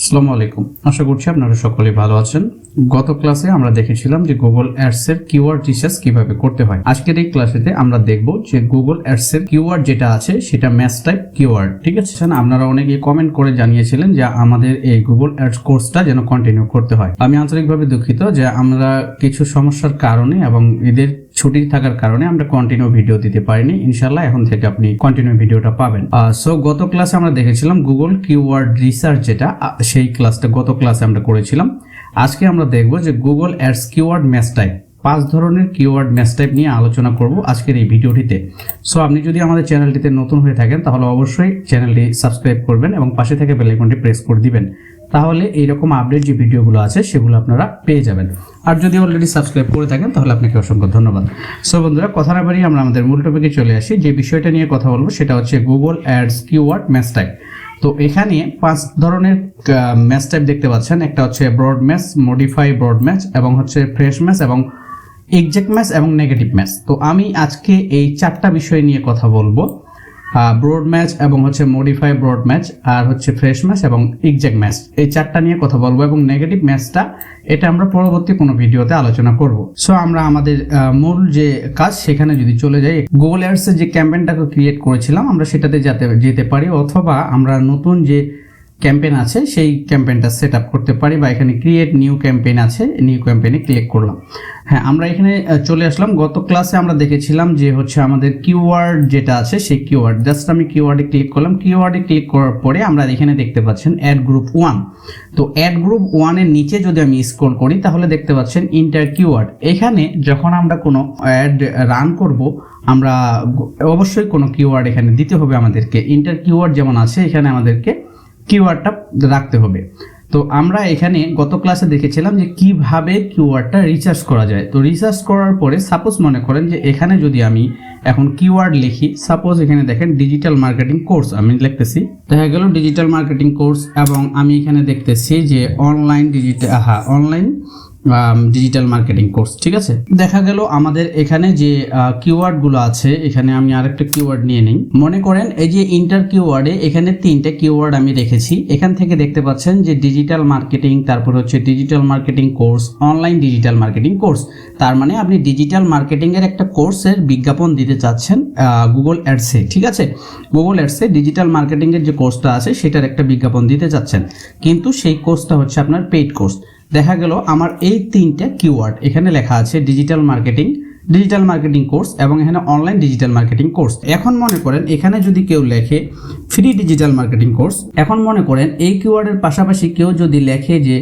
আসসালামু আলাইকুম। আশা করছি আপনারা সকলেই ভালো আছেন। গত ক্লাসে আমরা দেখেছিলাম যে গুগল অ্যাডস এর কিওয়ার্ড রিসার্চ কিভাবে করতে হয়। আজকের এই ক্লাসেতে আমরা দেখব যে গুগল অ্যাডস এর কিওয়ার্ড যেটা আছে সেটা ম্যাচ টাইপ কিওয়ার্ড। ঠিক আছে, আপনারা অনেকে কমেন্ট করে জানিয়েছিলেন যে আমাদের এই গুগল অ্যাডস কোর্সটা যেন কন্টিনিউ করতে হয়। আমি আন্তরিকভাবে দুঃখিত যে আমরা কিছু সমস্যার কারণে এবং ঈদের ছুটি থাকার কারণে আমরা কন্টিনিউ ভিডিও দিতে পারিনি। ইনশাআল্লাহ এখন থেকে আপনি কন্টিনিউ ভিডিওটা পাবেন। সো গত ক্লাসে আমরা দেখেছিলাম গুগল কিওয়ার্ড রিসার্চ যেটা, সেই ক্লাসটা গত ক্লাসে আমরা করেছিলাম। আজকে আমরা দেখব যে Google ads keyword match type, 5 ধরনের কিওয়ার্ড ম্যাচ টাইপ নিয়ে আলোচনা করব আজকের এই ভিডিওটিতে। সো আপনি যদি আমাদের চ্যানেলটিতে নতুন হয়ে থাকেন তাহলে অবশ্যই চ্যানেলটি সাবস্ক্রাইব করবেন এবং পাশে থেকে বেল আইকনটি প্রেস করে দিবেন, তাহলে এইরকম আপডেট যে ভিডিওগুলো আছে সেগুলো আপনারা পেয়ে যাবেন। আর যদি অলরেডি সাবস্ক্রাইব করে থাকেন তাহলে আপনাকে অসংখ্য ধন্যবাদ। সো বন্ধুরা, কথা না বাড়িয়ে আমরা আমাদের মূল টপিকে চলে আসি। যে বিষয়টা নিয়ে কথা বলবো সেটা হচ্ছে Google ads keyword match type. তো এখানে 5 ধরনের ম্যাচ টাইপ দেখতে পাচ্ছেন। একটা হচ্ছে broad match, modify broad match, এবং হচ্ছে ফ্রেশ ম্যাচ, এবং এক্সাক্ট ম্যাচ এবং নেগেটিভ ম্যাচ। তো আমি আজকে এই 4টা বিষয় নিয়ে কথা বলবো, ব্রড ম্যাচ এবং হচ্ছে মডিফাই ব্রড ম্যাচ, আর হচ্ছে ফ্রেশ ম্যাচ এবং এক্সাক্ট ম্যাচ। এই 4টা নিয়ে কথা বলবো, এবং নেগেটিভ ম্যাচটা এটা আমরা পরবর্তী কোনো ভিডিওতে আলোচনা করব। সো আমরা আমাদের মূল যে কাজ সেখানে যদি চলে যাই, গুগল অ্যাডস এর যে ক্যাম্পেইনটাকে ক্রিয়েট করেছিলাম আমরা সেটাতে যেতে পারি, অথবা আমরা নতুন যে ক্যাম্পেইন আছে সেই ক্যাম্পেইনটা সেট আপ করতে পারি, বা এখানে ক্রিয়েট নিউ ক্যাম্পেইন আছে, নিউ ক্যাম্পেইনে ক্লিক করলাম। হ্যাঁ, আমরা এখানে চলে আসলাম। গত ক্লাসে আমরা দেখেছিলাম যে হচ্ছে আমাদের কিওয়ার্ড যেটা আছে সেই কিওয়ার্ড, জাস্ট আমি কিওয়ার্ডে ক্লিক করলাম। কিওয়ার্ডে ক্লিক করার পরে আমরা এখানে দেখতে পাচ্ছেন অ্যাড গ্রুপ 1। তো অ্যাড গ্রুপ 1 এর নিচে যদি আমি স্ক্রল করি তাহলে দেখতে পাচ্ছেন ইন্টার কিওয়ার্ড। এখানে যখন আমরা কোনো অ্যাড রান করব আমরা অবশ্যই কোনো কিওয়ার্ড এখানে দিতে হবে আমাদেরকে। ইন্টার কিওয়ার্ড যেমন আছে এখানে আমাদেরকে কিওয়ার্ডটা রাখতে হবে। তো আমরা এখানে গত ক্লাসে দেখেছিলাম যে কিভাবে কিওয়ার্ডটা রিসার্চ করা যায়। তো রিসার্চ করার পরে সাপোজ মনে করেন যে এখানে যদি আমি এখন কিওয়ার্ড লিখি, সাপোজ এখানে দেখেন ডিজিটাল মার্কেটিং কোর্স আমি লিখতেছি, দেখা গেল ডিজিটাল মার্কেটিং কোর্স, এবং আমি এখানে দেখতেছি যে অনলাইন ডিজিটাল মার্কেটিং কোর্স। ঠিক আছে, দেখা গেল আমাদের এখানে যে কিওয়ার্ডগুলো আছে, এখানে আমি আরেকটা কিওয়ার্ড নিয়ে নিই। মনে করেন এই যে ইন্টার কিওয়ার্ডে এখানে 3টে কিওয়ার্ড আমি রেখেছি। এখান থেকে দেখতে পাচ্ছেন যে ডিজিটাল মার্কেটিং, তারপর হচ্ছে digital marketing course, online digital marketing course. তার মানে আপনি ডিজিটাল মার্কেটিং এর একটা কোর্সের বিজ্ঞাপন দিতে চাচ্ছেন গুগল অ্যাডসে। ঠিক আছে, গুগল অ্যাডসে ডিজিটাল মার্কেটিং এর যে কোর্সটা আছে সেটার একটা বিজ্ঞাপন দিতে চাচ্ছেন, কিন্তু সেই কোর্সটা হচ্ছে আপনার পেইড কোর্স। দেখা গেল আমার এই 3টা কিওয়ার্ড এখানে লেখা আছে, ডিজিটাল মার্কেটিং কোর্স, এবং এখানে অনলাইন ডিজিটাল মার্কেটিং কোর্স। এখন মনে করেন এখানে যদি কেউ লেখে ফ্রি ডিজিটাল মার্কেটিং কোর্স, এখন মনে করেন এই কিওয়ার্ডের পাশাপাশি কেউ যদি লেখে যে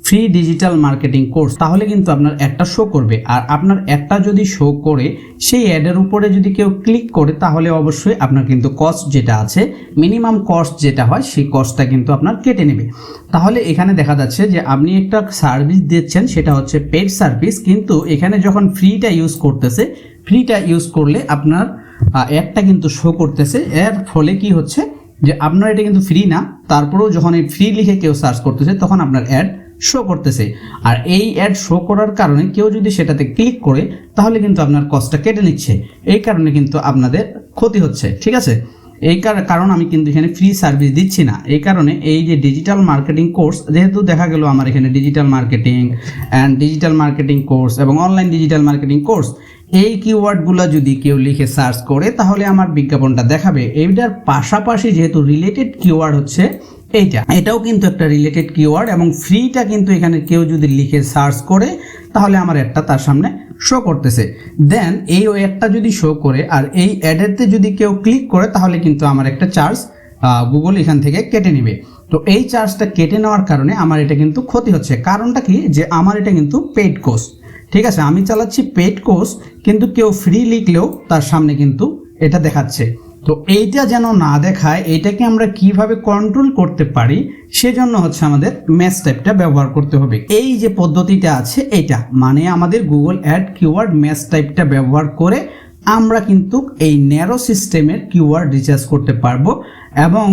ফ্রি ডিজিটাল মার্কেটিং কোর্স, তাহলে কিন্তু আপনার একটা শো করবে। আর আপনার একটা যদি শো করে সেই অ্যাডের উপরে যদি কেউ ক্লিক করে তাহলে অবশ্যই আপনার কিন্তু কস্ট যেটা আছে, মিনিমাম কস্ট যেটা হয় সেই কস্টটা কিন্তু আপনার কেটে নেবে। তাহলে এখানে দেখা যাচ্ছে যে আপনি একটা সার্ভিস দিচ্ছেন, সেটা হচ্ছে পেড সার্ভিস, কিন্তু এখানে যখন ফ্রিটা ইউজ করলে আপনার অ্যাডটা কিন্তু শো করতেছে। এর ফলে কি হচ্ছে যে আপনার এটা কিন্তু ফ্রি না, তারপরেও যখন এই ফ্রি লিখে কেউ সার্চ করতেছে তখন আপনার অ্যাড শো করতেছে। আর এই অ্যাড শো করার কারণে কেউ যদি সেটাতে ক্লিক করে তাহলে কিন্তু আপনার কস্টটা কেটে নিচ্ছে, এই কারণে কিন্তু আপনাদের ক্ষতি হচ্ছে। ঠিক আছে, এই কারণ আমি কিন্তু এখানে ফ্রি সার্ভিস দিচ্ছি না। এই কারণে এই যে ডিজিটাল মার্কেটিং কোর্স, যেহেতু দেখা গেল আমার এখানে ডিজিটাল মার্কেটিং কোর্স এবং অনলাইন ডিজিটাল মার্কেটিং কোর্স, এই কিওয়ার্ডগুলো যদি কেউ লিখে সার্চ করে তাহলে আমার বিজ্ঞাপনটা দেখাবে। এইটার পাশাপাশি যেহেতু রিলেটেড কিওয়ার্ড হচ্ছে এটাও কিন্তু একটা রিলেটেড কিওয়ার্ড, এবং ফ্রিটা কিন্তু এখানে কেউ যদি লিখে সার্চ করে তাহলে আমার অ্যাডটা তার সামনে শো করতেছে। দেন এই অ্যাডটা যদি শো করে আর এই অ্যাডেতে যদি কেউ ক্লিক করে তাহলে কিন্তু আমার একটা চার্জ গুগল এখান থেকে কেটে নেবে। তো এই চার্জটা কেটে নেওয়ার কারণে আমার এটা কিন্তু ক্ষতি হচ্ছে। কারণটা কি, যে আমার এটা কিন্তু পেইড কোর্স। ঠিক আছে, আমি চালাচ্ছি পেইড কোর্স, কিন্তু কেউ ফ্রি লিখলেও তার সামনে কিন্তু এটা দেখাচ্ছে। তো এইটা যেন না দেখায়, এইটাকে আমরা কিভাবে কন্ট্রোল করতে পারি সেজন্য হচ্ছে আমাদের ম্যাচ টাইপটা ব্যবহার করতে হবে। এই যে পদ্ধতিটা আছে এটা মানে আমাদের গুগল অ্যাড কিওয়ার্ড ম্যাচ টাইপটা ব্যবহার করে আমরা কিন্তু এই ন্যারো সিস্টেমের কিওয়ার্ড রিসার্চ করতে পারবো, এবং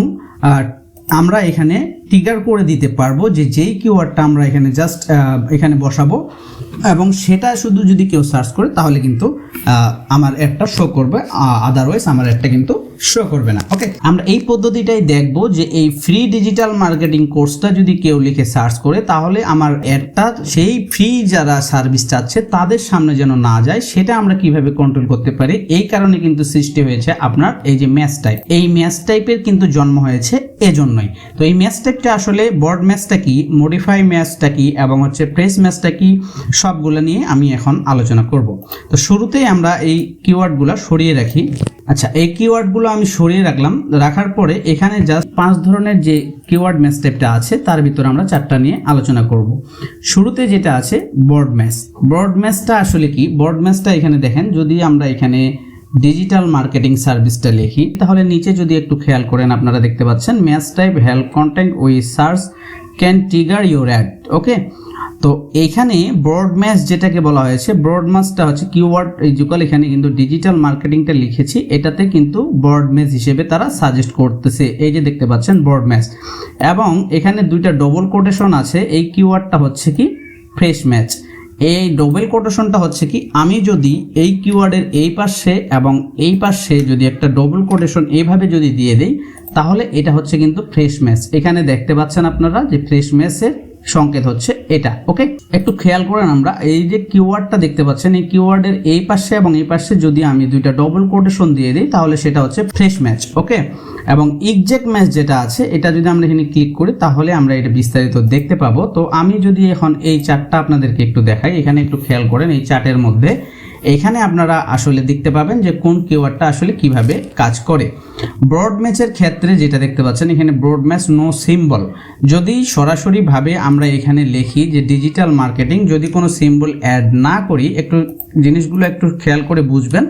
আমরা এখানে ট্রিগার করে দিতে পারবো যে যেই কিওয়ার্ডটা আমরা এখানে জাস্ট এখানে বসাবো এবং সেটা শুধু যদি কেউ সার্চ করে তাহলে কিন্তু আমার অ্যাডটা শো করবে, আদারওয়াইজ আমার অ্যাডটা কিন্তু শো করবে না। ওকে, আমরা এই পদ্ধতিটাই দেখবো যে এই ফ্রি ডিজিটাল মার্কেটিং কোর্সটা যদি কেউ লিখে সার্চ করে তাহলে আমার অ্যাডটা সেই ফ্রি যারা সার্ভিস চাচ্ছে তাদের সামনে যেন না যায়, সেটা আমরা কিভাবে কন্ট্রোল করতে পারি। এই কারণে কিন্তু সৃষ্টি হয়েছে আপনার এই যে ম্যাচ টাইপ, এই ম্যাচ টাইপের কিন্তু জন্ম হয়েছে এজন্যই। তো এই ম্যাচ টাইপটা আসলে বর্ড ম্যাচটা কি, মডিফাই ম্যাচটা কি এবং হচ্ছে প্রেস ম্যাচটা কি, সবগুলো নিয়ে আমি এখন আলোচনা করব। তো শুরুতেই আমরা এই কিওয়ার্ডগুলো সরিয়ে রাখি। আচ্ছা, এই কিওয়ার্ডগুলো আমি সরিয়ে রাখলাম। রাখার পরে এখানে জাস্ট 5 ধরনের যে কিওয়ার্ড ম্যাচ টাইপটা আছে তার ভিতরে আমরা 4টা নিয়ে আলোচনা করব। শুরুতে যেটা আছে বর্ড ম্যাচ। বর্ড ম্যাচটা আসলে কি? বর্ড ম্যাচটা এখানে দেখেন, যদি আমরা এখানে ডিজিটাল মার্কেটিং সার্ভিসটা লিখি তাহলে নিচে যদি একটু খেয়াল করেন আপনারা দেখতে পাচ্ছেন match type help content we search can trigger your ad. Okay, তো এইখানে ব্রড ম্যাচ যেটাকে বলা হয়েছে, ব্রড ম্যাচটা হচ্ছে কিওয়ার্ড এই যুগল এখানে কিন্তু ডিজিটাল মার্কেটিংটা লিখেছি, এটাতে কিন্তু ব্রড ম্যাচ হিসেবে তারা সাজেস্ট করতেছে। এই যে দেখতে পাচ্ছেন ব্রড ম্যাচ, এবং এখানে দুইটা ডবল কোটেশন আছে। এই কিওয়ার্ডটা হচ্ছে কি ফ্রেশ ম্যাচ। এই ডবল কোটেশনটা হচ্ছে কি, আমি যদি এই কিওয়ার্ডের এই পাশে এবং এই পাশে যদি একটা ডবল কোটেশন এইভাবে যদি দিয়ে দেই তাহলে এটা হচ্ছে কিন্তু ফ্রেশ ম্যাচ। এখানে দেখতে পাচ্ছেন আপনারা যে ফ্রেশ ম্যাচের সংকেত হচ্ছে এটা। ওকে, একটু খেয়াল করেন, আমরা এই যে কিওয়ার্ডটা দেখতে পাচ্ছেন এই কিওয়ার্ডের এই পাশে এবং এই পাশে যদি আমি দুইটা ডবল কোটেশন দিয়ে দিই তাহলে সেটা হচ্ছে ফ্রেশ ম্যাচ। ওকে, এবং এক্সাক্ট ম্যাচ যেটা আছে এটা যদি আমরা এখানে ক্লিক করি তাহলে আমরা এটা বিস্তারিত দেখতে পাবো। তো আমি যদি এখন এই চার্টটা আপনাদেরকে একটু দেখাই, এখানে একটু খেয়াল করেন এই চার্টের মধ্যে এখানে আপনারা আসলে দেখতে পাবেন যে কোন কিওয়ার্ডটা আসলে কিভাবে কাজ করে। ব্রড ম্যাচের ক্ষেত্রে যেটা দেখতে পাচ্ছেন এখানে ব্রড ম্যাচ নো সিম্বল, যদি সরাসরিভাবে আমরা এখানে লিখি যে ডিজিটাল মার্কেটিং, যদি কোনো সিম্বল অ্যাড না করি, একটু জিনিসগুলো একটু খেয়াল করে বুঝবেন।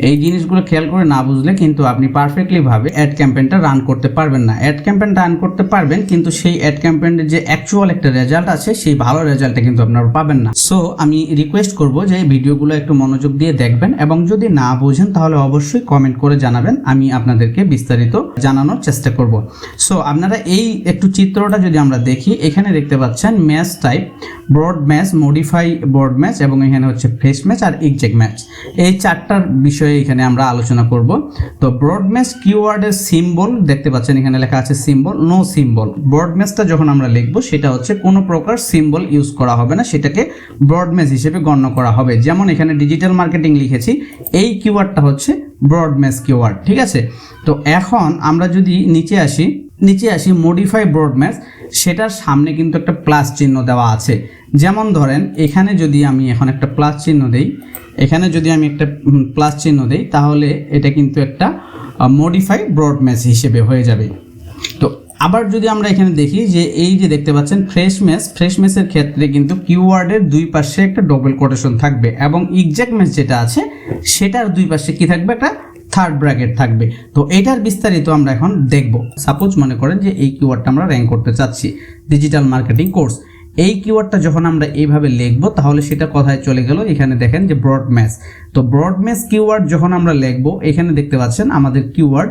এই জিনিসগুলো খেয়াল করে না বুঝলে কিন্তু আপনি পারফেক্টলি ভাবে অ্যাড ক্যাম্পেইনটা রান করতে পারবেন না। অ্যাড ক্যাম্পেইন রান করতে পারবেন কিন্তু সেই অ্যাড ক্যাম্পেইনের যে অ্যাকচুয়াল একটা রেজাল্ট আছে সেই ভালো রেজাল্টটা কিন্তু আপনারা পাবেন না। সো আমি রিকোয়েস্ট করব যে এই ভিডিওগুলো একটু মনোযোগ দিয়ে দেখবেন এবং যদি না বুঝেন তাহলে অবশ্যই কমেন্ট করে জানাবেন, আমি আপনাদেরকে বিস্তারিত জানানোর চেষ্টা করব। সো আপনারা এই একটু চিত্রটা যদি আমরা দেখি, এখানে দেখতে পাচ্ছেন match type, broad match, modify broad match এবং এখানে হচ্ছে ফ্রেশ ম্যাচ আর এক্সাক্ট ম্যাচ। এই চারটার বিষয়ে এখানে আমরা আলোচনা করব। তো ব্রড ম্যাচ কিওয়ার্ডের সিম্বল দেখতে পাচ্ছেন এখানে লেখা আছে সিম্বল, নো সিম্বল। ব্রড ম্যাচটা যখন আমরা লিখবো সেটা হচ্ছে কোনো প্রকার সিম্বল ইউজ করা হবে না, সেটাকে ব্রড ম্যাচ হিসেবে গণ্য করা হবে। যেমন এখানে ডিজিটাল মার্কেটিং লিখেছি, এই কিওয়ার্ডটা হচ্ছে ব্রড ম্যাচ কিওয়ার্ড, ঠিক আছে। তো এখন আমরা যদি নিচে আসি মডিফাই ব্রড ম্যাচ, সেটার সামনে কিন্তু একটা প্লাস চিহ্ন দেওয়া আছে। যেমন ধরেন এখানে যদি আমি এখন একটা প্লাস চিহ্ন দেই, এখানে যদি আমি একটা প্লাস চিহ্ন দেই তাহলে এটা কিন্তু একটা মডিফাই ব্রড ম্যাচ হিসেবে হয়ে যাবে। তো আবার যদি আমরা এখানে দেখি যে এই যে দেখতে পাচ্ছেন ফ্রেশ ম্যাচ, ফ্রেশ ম্যাচের ক্ষেত্রে কিন্তু কিওয়ার্ডের দুই পাশে একটা ডবল কোটেশন থাকবে এবং এক্সাক্ট ম্যাচ যেটা আছে সেটার দুই পাশে কি থাকবে, একটা থার্ড ব্র্যাকেট থাকবে। তো এটার বিস্তারিত আমরা এখন দেখব। সাপোজ মনে করেন যে এই কিওয়ার্ডটা আমরা র্যাঙ্ক করতে চাচ্ছি, ডিজিটাল মার্কেটিং কোর্স। এই কিওয়ার্ডটা যখন আমরা এইভাবে লিখবো তাহলে সেটা কোথায় চলে গেল, এখানে দেখেন যে ব্রড ম্যাচ। তো ব্রড ম্যাচ কিওয়ার্ড যখন আমরা লিখবো এখানে দেখতে পাচ্ছেন আমাদের কিওয়ার্ড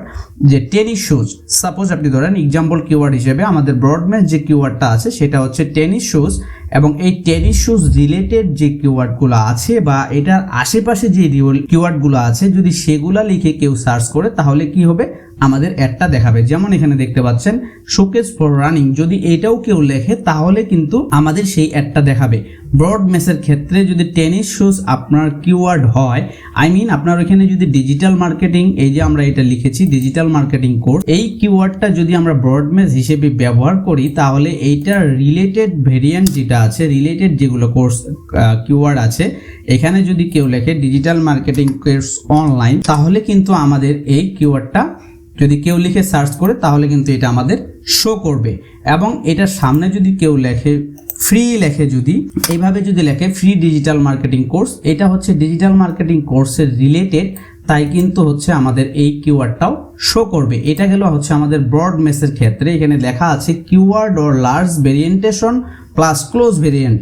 যে টেনিস শুজ, সাপোজ আপনি ধরেন এক্সাম্পল কিওয়ার্ড হিসেবে আমাদের ব্রড ম্যাচ যে কিওয়ার্ডটা আছে সেটা হচ্ছে টেনিস শুজ, এবং এই টেনিস শুজ রিলেটেড যে কিওয়ার্ডগুলো আছে বা এটার আশেপাশে যে কিওয়ার্ডগুলো আছে যদি সেগুলা লিখে কেউ সার্চ করে তাহলে কি হবে, আমাদের অ্যাডটা দেখাবে। যেমন এখানে দেখতে পাচ্ছেন শোকেস ফর রানিং, যদি এটাও কেউ লেখে তাহলে কিন্তু আমাদের সেই অ্যাডটা দেখাবে। ব্রড ম্যাচের ক্ষেত্রে যদি টেনিস শুজ আপনার কিওয়ার্ড হয়, আপনার এখানে যদি ডিজিটাল মার্কেটিং, এই যে আমরা এটা লিখেছি ডিজিটাল মার্কেটিং কোর্স, এই কিওয়ার্ডটা যদি আমরা ব্রড ম্যাচ হিসেবে ব্যবহার করি তাহলে এইটার রিলেটেড ভেরিয়েন্ট যেটা আছে, রিলেটেড যেগুলো কোর্স কিওয়ার্ড আছে, এখানে যদি কেউ লেখে ডিজিটাল মার্কেটিং কোর্স অনলাইন তাহলে কিন্তু আমাদের এই কিওয়ার্ডটা যদি কেউ লিখে সার্চ করে তাহলে কিন্তু এটা আমাদের শো করবে। এবং এটার সামনে যদি কেউ লেখে ফ্রি, লেখে যদি এইভাবে যদি লেখে ফ্রি ডিজিটাল মার্কেটিং কোর্স, এটা হচ্ছে ডিজিটাল মার্কেটিং কোর্সের রিলেটেড, তাই কিন্তু হচ্ছে আমাদের এই কিওয়ার্ডটাও শো করবে। এটা গেল হচ্ছে আমাদের ব্রড ম্যাচের ক্ষেত্রে। এখানে লেখা আছে keyword or large variation plus close variant.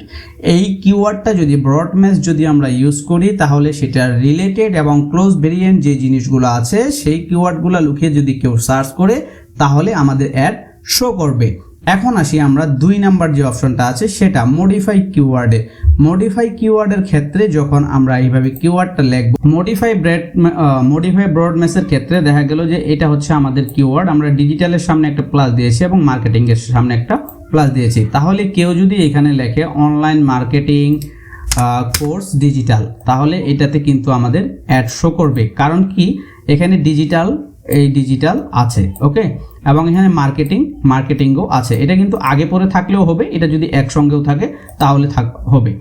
এই কিওয়ার্ডটা যদি ব্রড ম্যাচ যদি আমরা ইউজ করি তাহলে সেটার রিলেটেড এবং ক্লোজ ভেরিয়েন্ট যে জিনিসগুলো আছে সেই কিওয়ার্ডগুলো লুকিয়ে যদি কেউ সার্চ করে তাহলে আমাদের অ্যাড শো করবে। এখন আসি আমরা 2 নাম্বার যে অপশনটা আছে সেটা মডিফাই কিওয়ার্ডে। মডিফাই কিওয়ার্ডের ক্ষেত্রে যখন আমরা এইভাবে কিওয়ার্ডটা লিখব, মডিফাই ব্রডমেসের ক্ষেত্রে দেখা গেল যে এটা হচ্ছে আমাদের কিওয়ার্ড, আমরা ডিজিটালের সামনে একটা প্লাস দিয়েছি এবং মার্কেটিং এর সামনে একটা প্লাস দিয়েছি। তাহলে কেউ যদি এখানে লেখে অনলাইন মার্কেটিং কোর্স ডিজিটাল, তাহলে এটাতে কিন্তু আমাদের অ্যাড শো করবে। কারণ কি, এখানে ডিজিটাল আছে, ওকে, এবং এখানে মার্কেটিংও আছে। এটা কিন্তু আগে পরে থাকলেও হবে, এটা যদি একসঙ্গেও থাকে তাহলে হবে।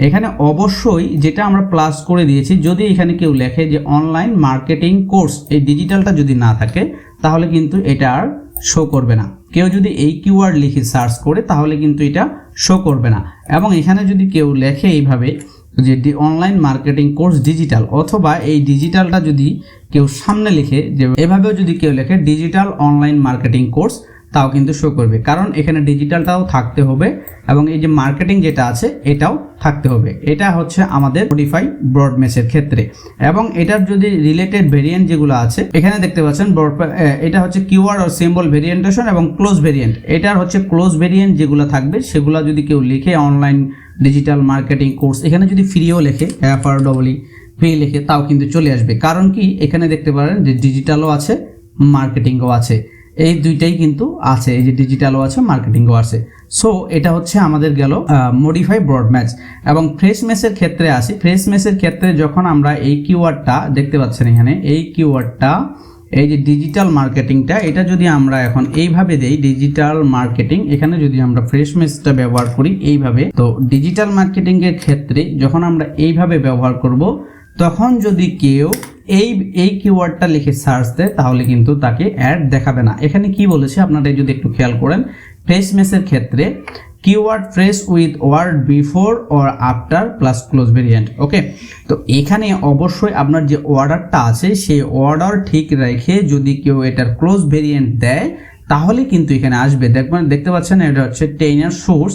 এখানে অবশ্যই যেটা আমরা প্লাস করে দিয়েছি, যদি এখানে কেউ লেখে যে অনলাইন মার্কেটিং কোর্স, এই ডিজিটালটা যদি না থাকে তাহলে কিন্তু এটা আর শো করবে না। কেউ যদি এই কিওয়ার্ড লিখে সার্চ করে তাহলে কিন্তু এটা শো করবে না। এবং এখানে যদি কেউ লেখে এইভাবে যে অনলাইন মার্কেটিং কোর্স ডিজিটাল, অথবা এই ডিজিটালটা যদি কেউ সামনে লিখে, যে এভাবেও যদি কেউ লেখে ডিজিটাল অনলাইন মার্কেটিং কোর্স, তাও কিন্তু শো করবে। কারণ এখানে ডিজিটালটাও থাকতে হবে এবং এই যে মার্কেটিং যেটা আছে এটাও থাকতে হবে। এটা হচ্ছে আমাদের মডিফাই ব্রডমেসের ক্ষেত্রে। এবং এটার যদি রিলেটেড ভেরিয়েন্ট যেগুলো আছে এখানে দেখতে পাচ্ছেন, এটা হচ্ছে কিওয়ার্ড আর সিম্বল ভেরিয়েন্টেশন এবং ক্লোজ ভেরিয়েন্ট। এটার হচ্ছে ক্লোজ ভেরিয়েন্ট যেগুলো থাকবে সেগুলো যদি কেউ লিখে অনলাইন ডিজিটাল মার্কেটিং কোর্স, এখানে যদি ফ্রিও লেখে ফ্রি লিখে তাও কিন্তু চলে আসবে। কারণ কি, এখানে দেখতে পারেন যে ডিজিটালও আছে মার্কেটিংও আছে, এই দুইটাই কিন্তু আছে, এই যে ডিজিটালও আছে মার্কেটিংও আছে। সো এটা হচ্ছে আমাদের গেল মডিফাই ব্রডম্যাচ। এবং ফ্রেশ মেসের ক্ষেত্রে আসি। ফ্রেশ মেসের ক্ষেত্রে যখন আমরা এই কিওয়ার্ডটা দেখতে পাচ্ছেন, এখানে এই কিওয়ার্ডটা, এই যে ডিজিটাল মার্কেটিংটা, এটা যদি আমরা এখন এইভাবে দেই ডিজিটাল মার্কেটিং, এখানে যদি আমরা ফ্রেশ মেসটা ব্যবহার করি এইভাবে, তো ডিজিটাল মার্কেটিং এর ক্ষেত্রে যখন আমরা এইভাবে ব্যবহার করব, তখন যদি কেউ এই কিওয়ার্ডটা লিখে সার্চ দেয় তাহলে কিন্তু তাকে অ্যাড দেখাবে না। এখানে কি বলেছে আপনারা যদি একটু খেয়াল করেন, ফ্রেশ মেসের ক্ষেত্রে keyword phrase with word before or after plus close variant, okay. তো এখানে অবশ্যই আপনার যে অর্ডারটা আছে সেই অর্ডার ঠিক রেখে যদি কেউ এটার ক্লোজ ভেরিয়েন্ট দেয় তাহলে কিন্তু এখানে আসবে। দেখতে পাচ্ছেন এটা হচ্ছে টেইনার সোর্স,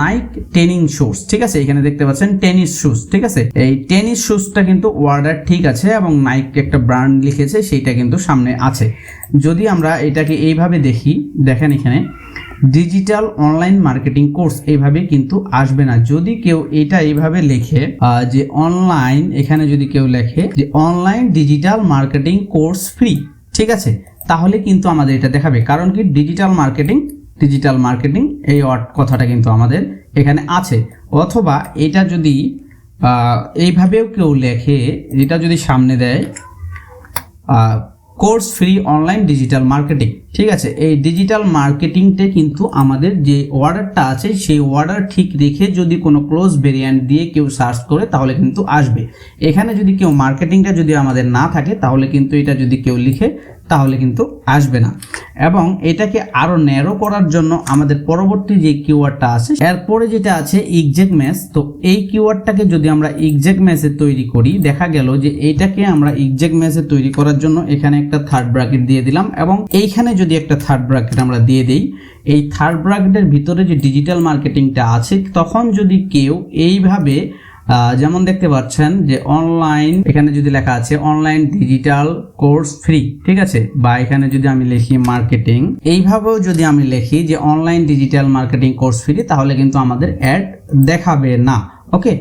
নাইক টেনিং শুজ, ঠিক আছে। এখানে দেখতে পাচ্ছেন টেনিস শুজ, ঠিক আছে। এই টেনিস শুজটা কিন্তু ওয়ার্ডার ঠিক আছে এবং নাইক একটা ব্র্যান্ড লিখেছে সেইটা কিন্তু সামনে আছে। যদি আমরা এটাকে এইভাবে দেখি, দেখেন এখানে ডিজিটাল অনলাইন মার্কেটিং কোর্স এইভাবে কিন্তু আসবে না। যদি কেউ এটা এইভাবে লেখে যে অনলাইন, এখানে যদি কেউ লেখে যে online digital marketing course free, ঠিক আছে, তাহলে কিন্তু আমাদের এটা দেখাবে। কারণ কি, ডিজিটাল মার্কেটিং এই কথাটা কিন্তু আমাদের এখানে আছে। অথবা এটা যদি এইভাবেও কেউ লেখে, এটা যদি সামনে দেয় course free online digital marketing, ঠিক আছে, এই ডিজিটাল মার্কেটিংটা কিন্তু আমাদের যে অর্ডারটা আছে সেই অর্ডার ঠিক রেখে যদি কোনো ক্লোজ ভেরিয়েন্ট দিয়ে কেউ সার্চ করে তাহলে কিন্তু আসবে। এখানে যদি কেউ মার্কেটিংটা যদি আমাদের না থাকে তাহলে কিন্তু এটা যদি কেউ লিখে তাহলে কিন্তু আসবে না। এবং এটাকে আরো ন্যারো করার জন্য আমাদের পরবর্তী যে কিওয়ার্ডটা আছে, এরপরে যেটা আছে এক্সাক্ট ম্যাচ। তো এই কিওয়ার্ডটাকে যদি আমরা এক্সাক্ট ম্যাচে তৈরি করি, দেখা গেল যে এইটাকে আমরা এক্সাক্ট ম্যাচে তৈরি করার জন্য এখানে একটা থার্ড ব্র্যাকেট দিয়ে দিলাম এবং এইখানে যদি একটা থার্ড ব্র্যাকেট আমরা দিয়ে দেই, এই থার্ড ব্র্যাকেটের ভিতরে যে ডিজিটাল মার্কেটিংটা আছে, তখন যদি কেউ এইভাবে যেমন দেখতে পাচ্ছেন যে অনলাইন, এখানে যদি লেখা আছে অনলাইন ডিজিটাল কোর্স ফ্রি, ঠিক আছে, বা এখানে যদি আমি লিখি মার্কেটিং, এইভাবেও যদি আমি লিখি যে online digital marketing course free, তাহলে কিন্তু আমাদের অ্যাড দেখাবে না, ওকে।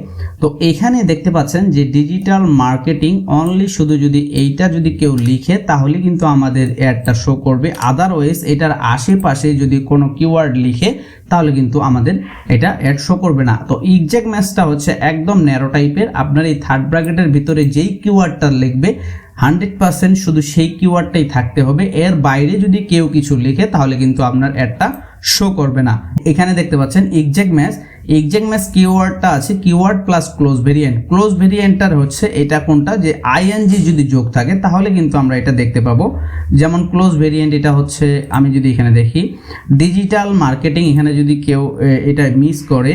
তো এখানে দেখতে পাচ্ছেন যে ডিজিটাল মার্কেটিং অনলি, শুধু যদি এইটা যদি কেউ লিখে তাহলে কিন্তু আমাদের অ্যাডটা শো করবে। আদারওয়াইজ এটার আশেপাশে যদি কোনো কিওয়ার্ড লিখে তাহলে কিন্তু আমাদের এটা অ্যাড শো করবে না। তো এক্সাক্ট ম্যাচটা হচ্ছে একদম ন্যারো টাইপের। আপনার এই থার্ড ব্র্যাকেটের ভিতরে যেই কিওয়ার্ডটা লিখবে 100% শুধু সেই কিওয়ার্ডটাই থাকতে হবে। এর বাইরে যদি কেউ কিছু লিখে তাহলে কিন্তু আপনার অ্যাডটা শো করবে না। এখানে দেখতে পাচ্ছেন এক্সাক্ট ম্যাচ কিওয়ার্ডটা আছে keyword plus close variant. Close ভেরিয়েন্টটার হচ্ছে এটা কোনটা, যে আইএনজি যদি যোগ থাকে তাহলে কিন্তু আমরা এটা দেখতে পাবো। যেমন ক্লোজ ভেরিয়েন্ট এটা হচ্ছে, আমি যদি এখানে দেখি ডিজিটাল মার্কেটিং, এখানে যদি কেউ এটা মিস করে,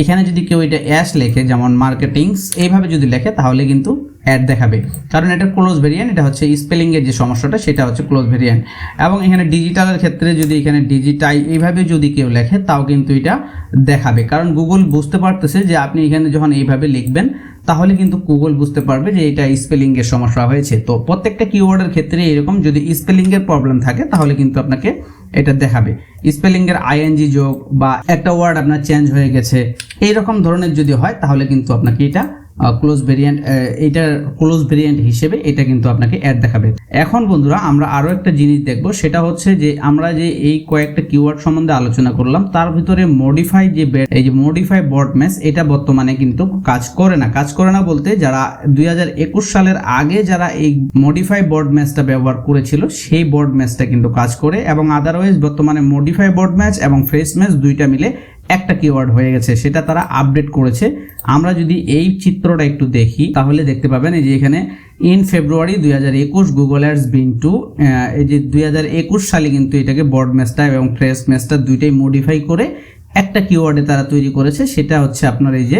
এখানে যদি কেউ এটা অ্যাশ লেখে যেমন মার্কেটিংস এইভাবে যদি লেখে তাহলে কিন্তু অ্যাড দেখাবে, কারণ এটা ক্লোজ ভেরিয়েন্ট। এটা হচ্ছে স্পেলিং এর যে সমস্যাটা সেটা হচ্ছে ক্লোজ ভেরিয়েন্ট। এবং এখানে ডিজিটালের ক্ষেত্রে যদি এখানে ডিজিটাই এইভাবে যদি কেউ লেখে তাও কিন্তু এটা দেখাবে, কারণ গুগল বুঝতে পারতেছে যে আপনি এখানে যখন এইভাবে লিখবেন তাহলে কিন্তু গুগল বুঝতে পারবে যে এটা স্পেলিং এর সমস্যা হয়েছে। তো প্রত্যেকটা কিওয়ার্ডের ক্ষেত্রে এরকম যদি স্পেলিং এর প্রবলেম থাকে তাহলে কিন্তু আপনাকে এটা দেখাবে। স্পেলিং এর আইএনজি যোগ বা একটা ওয়ার্ড আপনার চেঞ্জ হয়ে গেছে, এইরকম ধরনের যদি হয় তাহলে কিন্তু আপনাকে এটা ক্লোজ ভেরিয়েন্ট, এটার ক্লোজ ভেরিয়েন্ট হিসেবে এটা কিন্তু আপনাকে অ্যাড দেখাবে। এখন বন্ধুরা আমরা আরো একটা জিনিস দেখব, সেটা হচ্ছে যে আমরা যে এই কয়েকটা কিওয়ার্ড সম্বন্ধে আলোচনা করলাম তার ভিতরে মডিফাই যে এই যে মডিফাই বর্ড ম্যাচ, এটা বর্তমানে কিন্তু কাজ করে না বলতে যারা 2021 সালের আগে যারা এই মডিফাই বর্ড ম্যাচটা ব্যবহার করেছিল সেই বর্ড ম্যাচটা কিন্তু কাজ করে, এবং আদারওয়াইজ বর্তমানে মডিফাই বর্ড ম্যাচ এবং ফ্রেশ ম্যাচ দুইটা মিলে একটা কিওয়ার্ড হয়ে গেছে, সেটা তারা আপডেট করেছে। আমরা যদি এই চিত্রটা একটু দেখি তাহলে দেখতে পাবেন এই যে এখানে in February 2021 Google ads been to, এই যে 2021 সালে কিন্তু এটাকে বর্ড ম্যাচটা এবং ফ্রেশ ম্যাচটা দুইটাই মডিফাই করে একটা কিওয়ার্ডে তারা তৈরি করেছে, সেটা হচ্ছে আপনার এই যে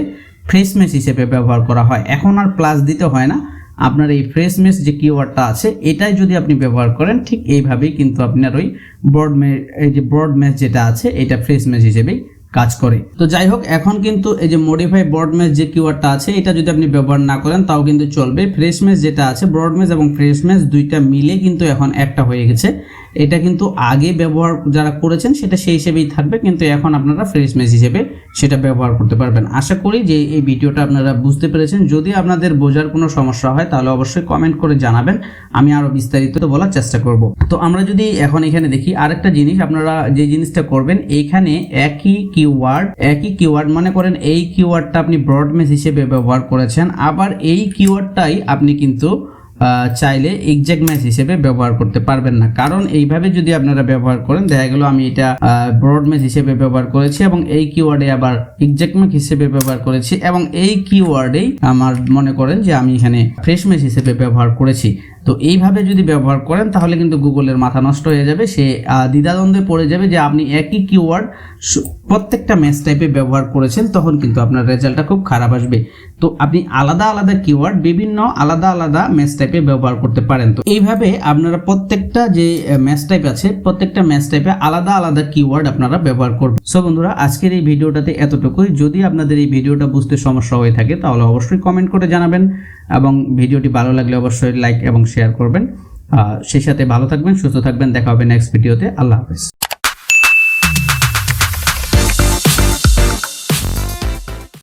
ফ্রেশ ম্যাচ হিসেবে ব্যবহার করা হয়। এখন আর প্লাস দিতে হয় না, আপনার এই ফ্রেশ ম্যাচ যে কিওয়ার্ডটা আছে এটাই যদি আপনি ব্যবহার করেন ঠিক এইভাবেই কিন্তু আপনার ওই বর্ড ম্যাচ যেটা আছে এটা ফ্রেশ ম্যাচ হিসেবেই কাজ করে। তো যাই হোক, এখন কিন্তু এই যে মডিফাই বর্ড ম্যাচ যে কিওয়ার্ডটা আছে এটা যদি আপনি ব্যবহার না করেন তাও কিন্তু চলবে। ফ্রেশ ম্যাচ যেটা আছে, ব্রড ম্যাচ এবং ফ্রেশ ম্যাচ দুইটা মিলে কিন্তু এখন একটা হয়ে গেছে। এটা কিন্তু আগে ব্যবহার যারা করেছেন সেটা সেই হিসেবেই থাকবে, কিন্তু এখন আপনারা ফ্রেশ ম্যাচ হিসেবে সেটা ব্যবহার করতে পারবেন। আশা করি যে এই ভিডিওটা আপনারা বুঝতে পেরেছেন। যদি আপনাদের বোঝার কোনো সমস্যা হয় তাহলে অবশ্যই কমেন্ট করে জানাবেন, আমি আরো বিস্তারিত বলার চেষ্টা করব। তো আমরা যদি এখন এখানে দেখি আরেকটা জিনিস, আপনারা যে জিনিসটা করবেন এইখানে একই কিওয়ার্ড মনে করেন এই কিওয়ার্ডটা আপনি ব্রড ম্যাচ হিসেবে ব্যবহার করেছেন, আবার এই কিওয়ার্ডটাই আপনি কিন্তু চাইলে এক্সাক্ট ম্যাচ হিসেবে ব্যবহার করতে পারবেন না। কারণ এইভাবে যদি আপনারা ব্যবহার করেন, দেখা গেল আমি এটা ব্রড ম্যাচ হিসেবে ব্যবহার করেছি এবং এই কিওয়ার্ডে আবার এক্সাক্ট ম্যাচ হিসেবে ব্যবহার করেছি, এবং এই কিওয়ার্ডেই আমার মনে করেন যে আমি এখানে ফ্রেশ ম্যাচ হিসেবে ব্যবহার করেছি। তো এইভাবে যদি ব্যবহার করেন তাহলে কিন্তু গুগলের মাথা নষ্ট হয়ে যাবে, সে দ্বিধাদ্বন্দ্বে পড়ে যাবে যে আপনি একই কিওয়ার্ড প্রত্যেকটা ম্যাচ টাইপে ব্যবহার করেছেন, তখন কিন্তু আপনার রেজাল্টটা খুব খারাপ আসবে। তো আপনি আলাদা আলাদা কিওয়ার্ড বিভিন্ন আলাদা ম্যাচ টাইপে ব্যবহার করতে পারেন। তো এইভাবে আপনারা প্রত্যেকটা যে ম্যাচ টাইপ আছে প্রত্যেকটা ম্যাচ টাইপে আলাদা কিওয়ার্ড আপনারা ব্যবহার করবেন। সো বন্ধুরা, আজকের এই ভিডিওটাতে এতটুকুই। যদি আপনাদের এই ভিডিওটা বুঝতে সমস্যা হয়ে থাকে তাহলে অবশ্যই কমেন্ট করে জানাবেন, এবং ভিডিওটি ভালো লাগলে অবশ্যই লাইক এবং শেয়ার করবেন। সেই সাথে ভালো থাকবেন, সুস্থ থাকবেন, দেখা হবে নেক্সট ভিডিওতে। আল্লাহ হাফেজ।